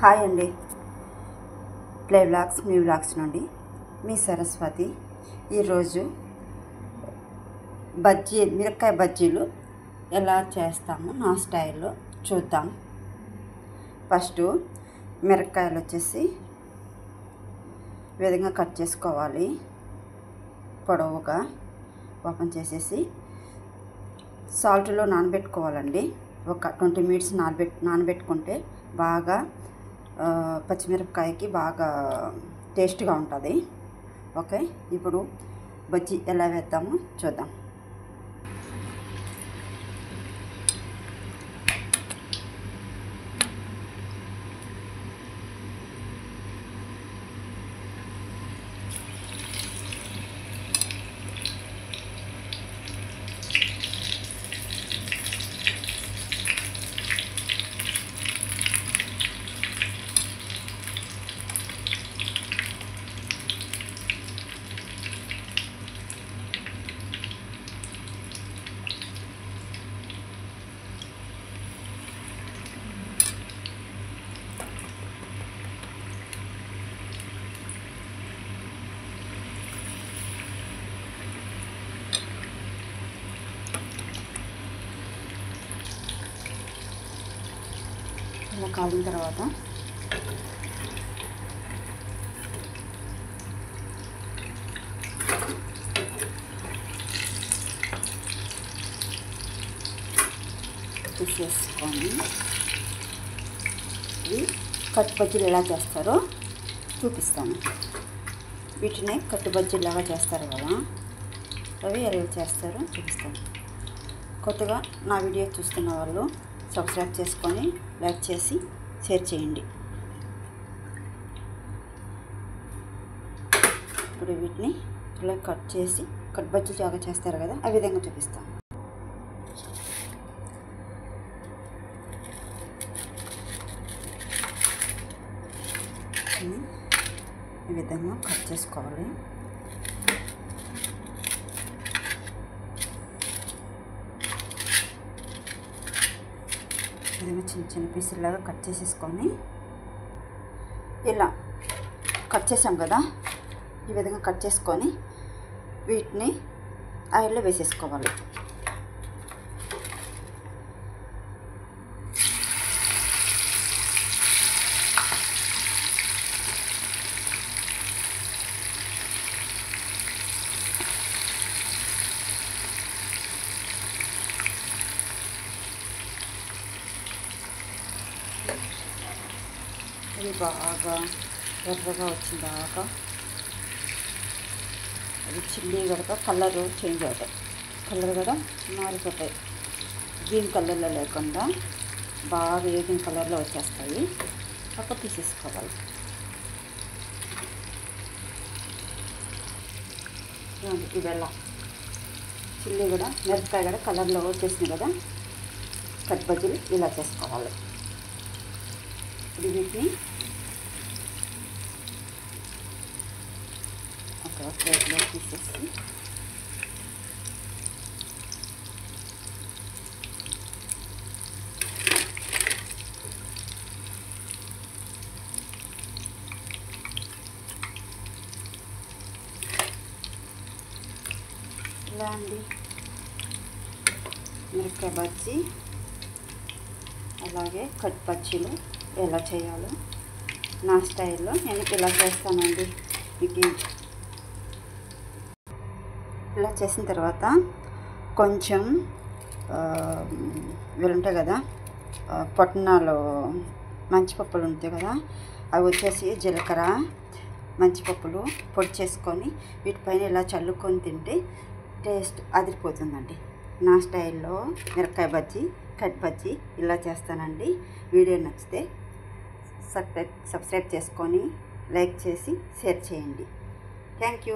Hi అండి, play vlogs మీ vlogs నుండి మీ సరస్వతి. ఈరోజు మిరపకాయ బజ్జీలు ఎలా చేస్తామో నా స్టైల్లో చూద్దాం. ఫస్ట్ మిరపకాయలు వచ్చేసి ఈ విధంగా కట్ చేసుకోవాలి. పొడవుగా ఓపెన్ చేసేసి సాల్ట్లో నానబెట్టుకోవాలండి. ఒక 20 మినిట్స్ నానబెట్టుకుంటే బాగా పచ్చిమిరపకాయకి బాగా టేస్ట్గా ఉంటుంది. ఓకే, ఇప్పుడు బజ్జీ ఎలా వేద్దామో చూద్దాం. ఇలా కాలిన తర్వాత తీసేసుకొని ఇవి కట్టు బజ్జీలు ఎలా చేస్తారో చూపిస్తాను. వీటిని కట్టు బజ్జీలు లాగా చేస్తారు కదా, అవి ఎలా చేస్తారో చూపిస్తాను. కొత్తగా నా వీడియో చూస్తున్న వాళ్ళు సబ్స్క్రైబ్ చేసుకొని లైక్ చేసి షేర్ చేయండి. ఇప్పుడు వీటిని ఇలా కట్ చేసి కట్ బజ్జీ జాగా చేస్తారు కదా, ఆ విధంగా చూపిస్తాను. ఈ విధంగా కట్ చేసుకోవాలి. విధంగా చిన్న చిన్న పీసులాగా కట్ చేసేసుకొని ఇలా కట్ చేసాం కదా, ఈ విధంగా కట్ చేసుకొని వీటిని ఆయిల్లో వేసేసుకోవాలి. ఇది బాగా ఎర్రగా వచ్చిందాకా అది చిల్లీ కనుక కలర్ చేంజ్ అవుతాయి. కలర్ కూడా మారిపోతాయి. గ్రీన్ కలర్లో లేకుండా బాగా వేగిన కలర్లో వచ్చేస్తాయి. అప్పుడు తీసేసుకోవాలి. ఇవెలా చిల్లీ కూడా మిరపకాయ కూడా కలర్లో వచ్చేసింది కదా, కట్ బజ్జీలు ఇలా చేసుకోవాలి. ఇప్పుడు వీటిని ఒక ప్లేట్లో తీసేసి ఇలా అండి మిరపకాయ బజ్జీ, అలాగే కట్ బజ్జీలు ఎలా చేయాలో నా స్టైల్లో నేను ఇలా చేస్తానండి. మీకు ఇలా చేసిన తర్వాత కొంచెం ఇవి ఉంటాయి కదా, పొట్నాలు మంచిపప్పులు ఉంటాయి కదా, అవి వచ్చేసి జీలకర్ర మంచిపప్పులు పొడి చేసుకొని వీటిపైన ఇలా చల్లుకొని తింటే టేస్ట్ అదిరిపోతుందండి. నా స్టైల్లో మిరపకాయ బజ్జీ కట్ బజ్జీ ఇలా చేస్తానండి. వీడియో నచ్చితే సబ్స్క్రైబ్ చేసుకొని లైక్ చేసి షేర్ చేయండి. Thank you.